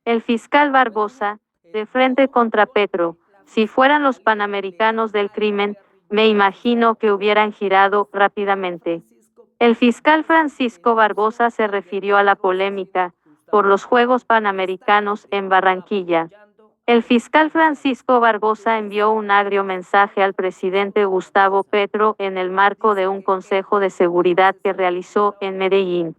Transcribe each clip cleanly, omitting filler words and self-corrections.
El fiscal Barbosa, de frente contra Petro, si fueran los panamericanos del crimen, me imagino que hubieran girado rápidamente. El fiscal Francisco Barbosa se refirió a la polémica por los Juegos Panamericanos en Barranquilla. El fiscal Francisco Barbosa envió un agrio mensaje al presidente Gustavo Petro en el marco de un consejo de seguridad que realizó en Medellín.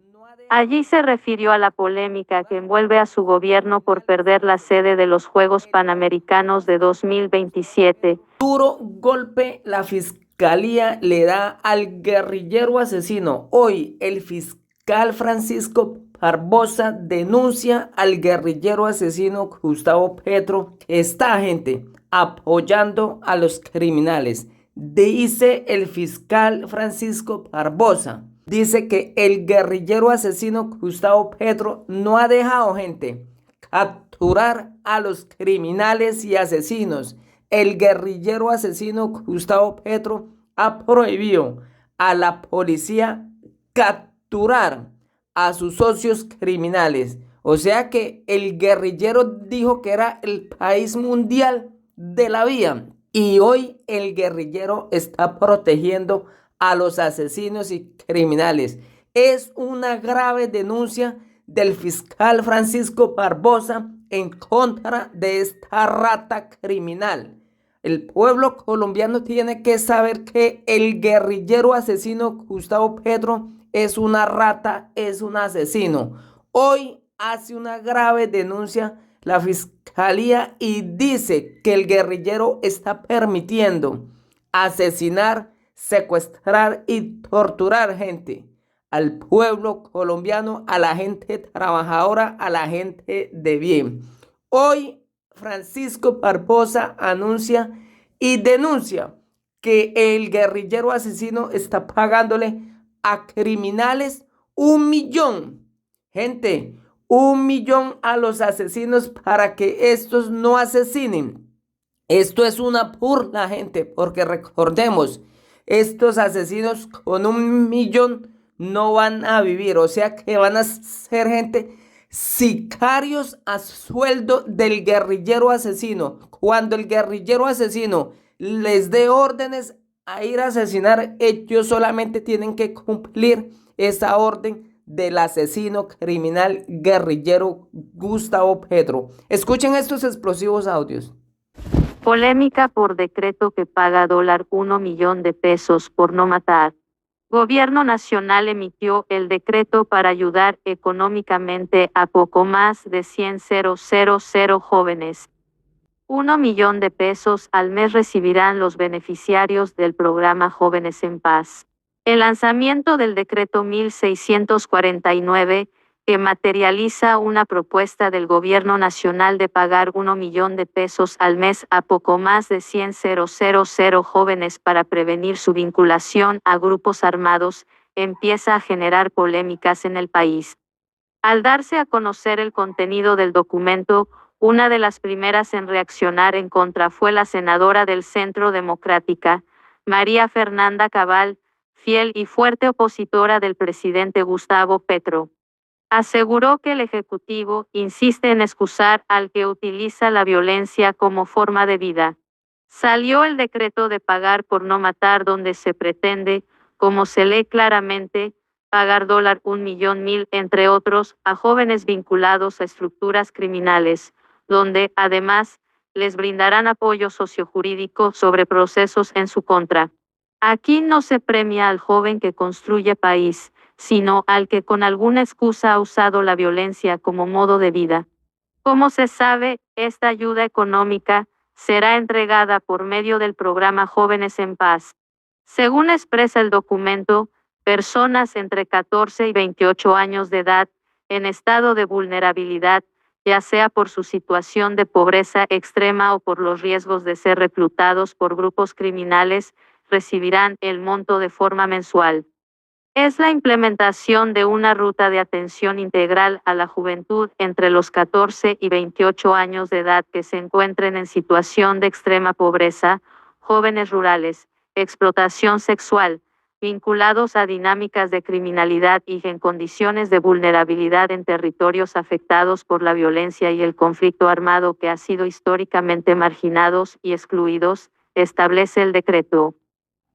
Allí se refirió a la polémica que envuelve a su gobierno por perder la sede de los Juegos Panamericanos de 2027. Duro golpe la fiscalía le da al guerrillero asesino. Hoy el fiscal Francisco Barbosa denuncia al guerrillero asesino Gustavo Petro. Esta gente apoyando a los criminales. Dice el fiscal Francisco Barbosa. Dice que el guerrillero asesino Gustavo Petro no ha dejado, gente, capturar a los criminales y asesinos. El guerrillero asesino Gustavo Petro ha prohibido a la policía capturar a sus socios criminales. O sea que el guerrillero dijo que era el país mundial de la vía. Y hoy el guerrillero está protegiendo a los asesinos y criminales. Es una grave denuncia del fiscal Francisco Barbosa en contra de esta rata criminal. El pueblo colombiano tiene que saber que el guerrillero asesino Gustavo Petro es una rata, es un asesino. Hoy hace una grave denuncia la fiscalía y dice que el guerrillero está permitiendo asesinar, secuestrar y torturar gente, al pueblo colombiano, a la gente trabajadora, a la gente de bien. Hoy Francisco Barbosa anuncia y denuncia que el guerrillero asesino está pagándole a criminales 1.000.000. Gente, 1.000.000 a los asesinos para que estos no asesinen. Esto es una burla, gente, porque recordemos, estos asesinos con 1.000.000 no van a vivir, o sea que van a ser, gente, sicarios a sueldo del guerrillero asesino. Cuando el guerrillero asesino les dé órdenes a ir a asesinar, ellos solamente tienen que cumplir esa orden del asesino criminal guerrillero Gustavo Petro. Escuchen estos explosivos audios. Polémica por decreto que paga $1.000.000 por no matar. Gobierno Nacional emitió el decreto para ayudar económicamente a poco más de 100.000 jóvenes. $1.000.000 al mes recibirán los beneficiarios del programa Jóvenes en Paz. El lanzamiento del decreto 1649, que materializa una propuesta del Gobierno Nacional de pagar $1.000.000 al mes a poco más de 100.000 jóvenes para prevenir su vinculación a grupos armados, empieza a generar polémicas en el país. Al darse a conocer el contenido del documento, una de las primeras en reaccionar en contra fue la senadora del Centro Democrática, María Fernanda Cabal, fiel y fuerte opositora del presidente Gustavo Petro. Aseguró que el Ejecutivo insiste en excusar al que utiliza la violencia como forma de vida. Salió el decreto de pagar por no matar donde se pretende, como se lee claramente, pagar $1.000.000, entre otros, a jóvenes vinculados a estructuras criminales, donde, además, les brindarán apoyo sociojurídico sobre procesos en su contra. Aquí no se premia al joven que construye país, sino al que con alguna excusa ha usado la violencia como modo de vida. Como se sabe, esta ayuda económica será entregada por medio del programa Jóvenes en Paz. Según expresa el documento, personas entre 14 y 28 años de edad, en estado de vulnerabilidad, ya sea por su situación de pobreza extrema o por los riesgos de ser reclutados por grupos criminales, recibirán el monto de forma mensual. Es la implementación de una ruta de atención integral a la juventud entre los 14 y 28 años de edad que se encuentren en situación de extrema pobreza, jóvenes rurales, explotación sexual, vinculados a dinámicas de criminalidad y en condiciones de vulnerabilidad en territorios afectados por la violencia y el conflicto armado que ha sido históricamente marginados y excluidos, establece el decreto.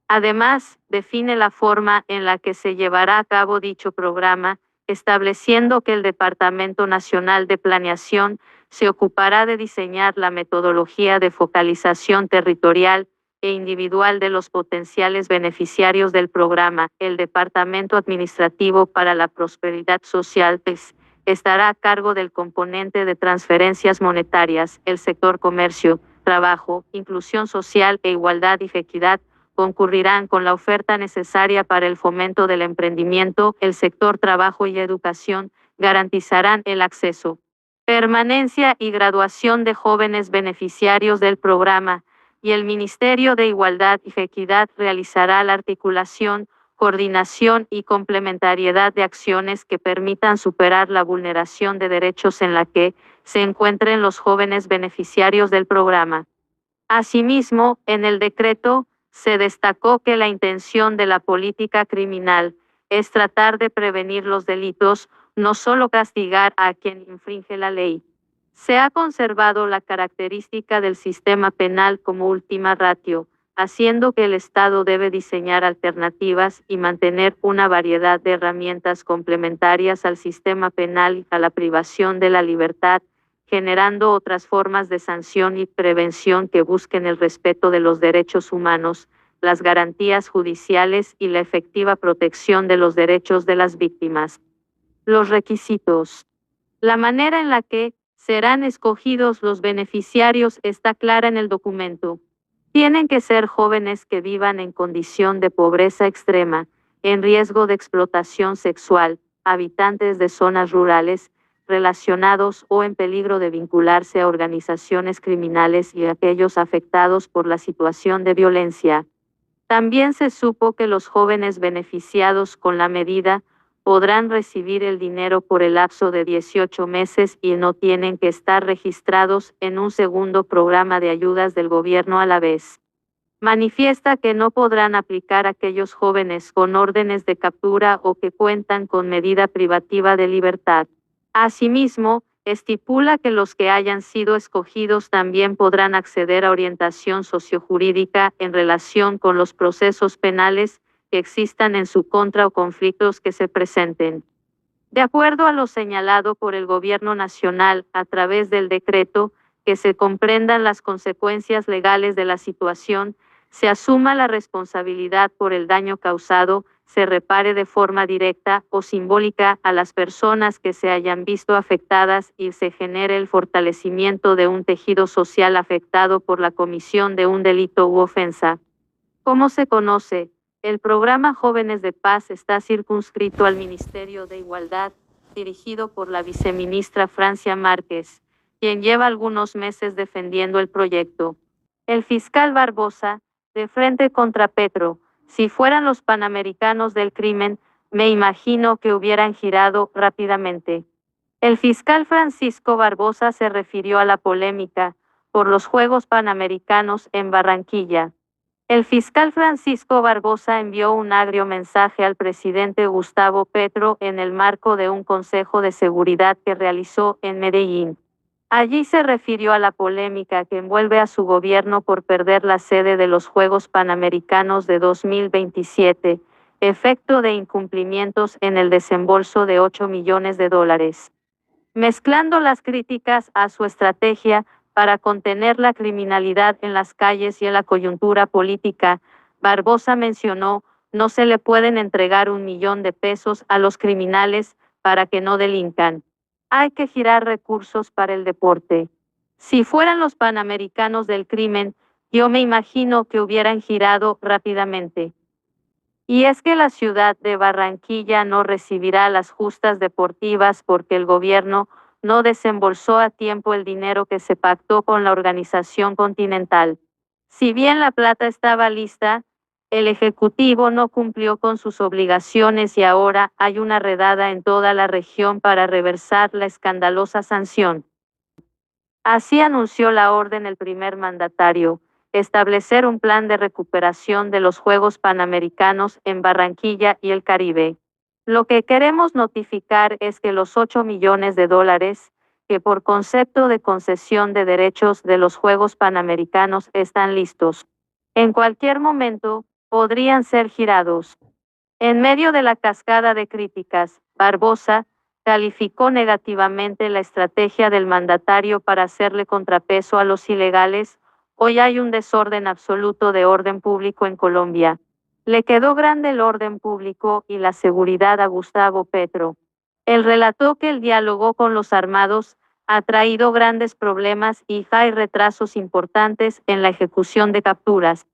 Además, define la forma en la que se llevará a cabo dicho programa, estableciendo que el Departamento Nacional de Planeación se ocupará de diseñar la metodología de focalización territorial e individual de los potenciales beneficiarios del programa. El Departamento Administrativo para la Prosperidad Social (PES) estará a cargo del componente de transferencias monetarias. El sector comercio, trabajo, inclusión social e igualdad y equidad concurrirán con la oferta necesaria para el fomento del emprendimiento. El sector trabajo y educación garantizarán el acceso, permanencia y graduación de jóvenes beneficiarios del programa, y el Ministerio de Igualdad y Equidad realizará la articulación, coordinación y complementariedad de acciones que permitan superar la vulneración de derechos en la que se encuentren los jóvenes beneficiarios del programa. Asimismo, en el decreto, se destacó que la intención de la política criminal es tratar de prevenir los delitos, no solo castigar a quien infringe la ley. Se ha conservado la característica del sistema penal como última ratio, haciendo que el Estado debe diseñar alternativas y mantener una variedad de herramientas complementarias al sistema penal y a la privación de la libertad, generando otras formas de sanción y prevención que busquen el respeto de los derechos humanos, las garantías judiciales y la efectiva protección de los derechos de las víctimas. Los requisitos. La manera en la que serán escogidos los beneficiarios está clara en el documento. Tienen que ser jóvenes que vivan en condición de pobreza extrema, en riesgo de explotación sexual, habitantes de zonas rurales, relacionados o en peligro de vincularse a organizaciones criminales y aquellos afectados por la situación de violencia. También se supo que los jóvenes beneficiados con la medida podrán recibir el dinero por el lapso de 18 meses y no tienen que estar registrados en un segundo programa de ayudas del gobierno a la vez. Manifiesta que no podrán aplicar aquellos jóvenes con órdenes de captura o que cuentan con medida privativa de libertad. Asimismo, estipula que los que hayan sido escogidos también podrán acceder a orientación sociojurídica en relación con los procesos penales que existan en su contra o conflictos que se presenten. De acuerdo a lo señalado por el Gobierno Nacional a través del decreto, que se comprendan las consecuencias legales de la situación, se asuma la responsabilidad por el daño causado, se repare de forma directa o simbólica a las personas que se hayan visto afectadas y se genere el fortalecimiento de un tejido social afectado por la comisión de un delito u ofensa. Como se conoce, el programa Jóvenes de Paz está circunscrito al Ministerio de Igualdad, dirigido por la viceministra Francia Márquez, quien lleva algunos meses defendiendo el proyecto. El fiscal Barbosa, de Frente contra Petro: si fueran los panamericanos del crimen, me imagino que hubieran girado rápidamente. El fiscal Francisco Barbosa se refirió a la polémica por los Juegos Panamericanos en Barranquilla. El fiscal Francisco Barbosa envió un agrio mensaje al presidente Gustavo Petro en el marco de un consejo de seguridad que realizó en Medellín. Allí se refirió a la polémica que envuelve a su gobierno por perder la sede de los Juegos Panamericanos de 2027, efecto de incumplimientos en el desembolso de $8 millones. Mezclando las críticas a su estrategia para contener la criminalidad en las calles y en la coyuntura política, Barbosa mencionó: no se le pueden entregar $1 millón a los criminales para que no delincan. Hay que girar recursos para el deporte. Si fueran los panamericanos del crimen, yo me imagino que hubieran girado rápidamente. Y es que la ciudad de Barranquilla no recibirá las justas deportivas porque el gobierno no desembolsó a tiempo el dinero que se pactó con la organización continental. Si bien la plata estaba lista, el Ejecutivo no cumplió con sus obligaciones y ahora hay una redada en toda la región para reversar la escandalosa sanción. Así anunció la orden el primer mandatario, establecer un plan de recuperación de los Juegos Panamericanos en Barranquilla y el Caribe. Lo que queremos notificar es que los 8 millones de dólares, que por concepto de concesión de derechos de los Juegos Panamericanos están listos. En cualquier momento, podrían ser girados. En medio de la cascada de críticas, Barbosa calificó negativamente la estrategia del mandatario para hacerle contrapeso a los ilegales. Hoy hay un desorden absoluto de orden público en Colombia. Le quedó grande el orden público y la seguridad a Gustavo Petro. Él relató que el diálogo con los armados ha traído grandes problemas y hay retrasos importantes en la ejecución de capturas.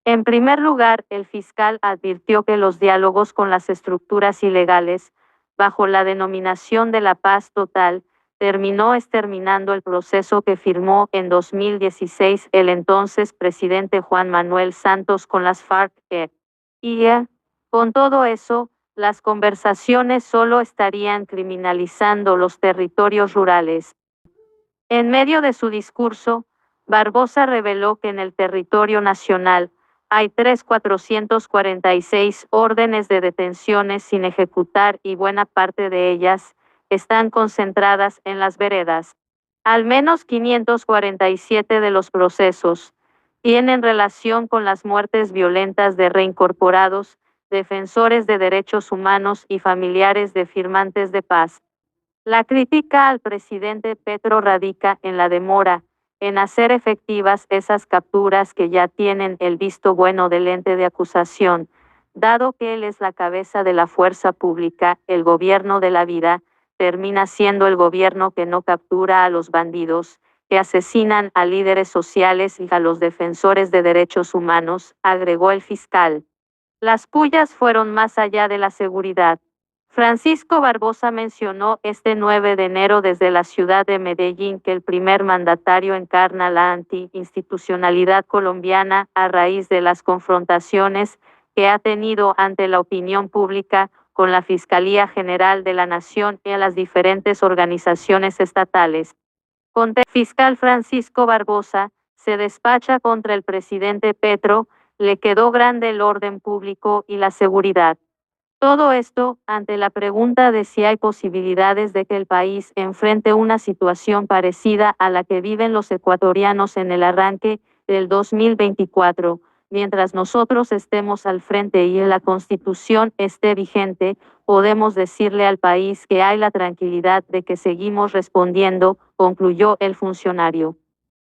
En primer lugar, el fiscal advirtió que los diálogos con las estructuras ilegales, bajo la denominación de la paz total, terminó exterminando el proceso que firmó en 2016 el entonces presidente Juan Manuel Santos con las FARC. Con todo eso, las conversaciones solo estarían criminalizando los territorios rurales. En medio de su discurso, Barbosa reveló que en el territorio nacional hay 3.446 órdenes de detenciones sin ejecutar y buena parte de ellas están concentradas en las veredas. Al menos 547 de los procesos tienen relación con las muertes violentas de reincorporados, defensores de derechos humanos y familiares de firmantes de paz. La crítica al presidente Petro radica en la demora en hacer efectivas esas capturas que ya tienen el visto bueno del ente de acusación, dado que él es la cabeza de la fuerza pública. El gobierno de la vida termina siendo el gobierno que no captura a los bandidos, que asesinan a líderes sociales y a los defensores de derechos humanos, agregó el fiscal. Las pullas fueron más allá de la seguridad. Francisco Barbosa mencionó este 9 de enero desde la ciudad de Medellín que el primer mandatario encarna la anti-institucionalidad colombiana a raíz de las confrontaciones que ha tenido ante la opinión pública con la Fiscalía General de la Nación y a las diferentes organizaciones estatales. Contra el fiscal Francisco Barbosa se despacha contra el presidente Petro, le quedó grande el orden público y la seguridad. Todo esto ante la pregunta de si hay posibilidades de que el país enfrente una situación parecida a la que viven los ecuatorianos en el arranque del 2024, mientras nosotros estemos al frente y la Constitución esté vigente, podemos decirle al país que hay la tranquilidad de que seguimos respondiendo, concluyó el funcionario.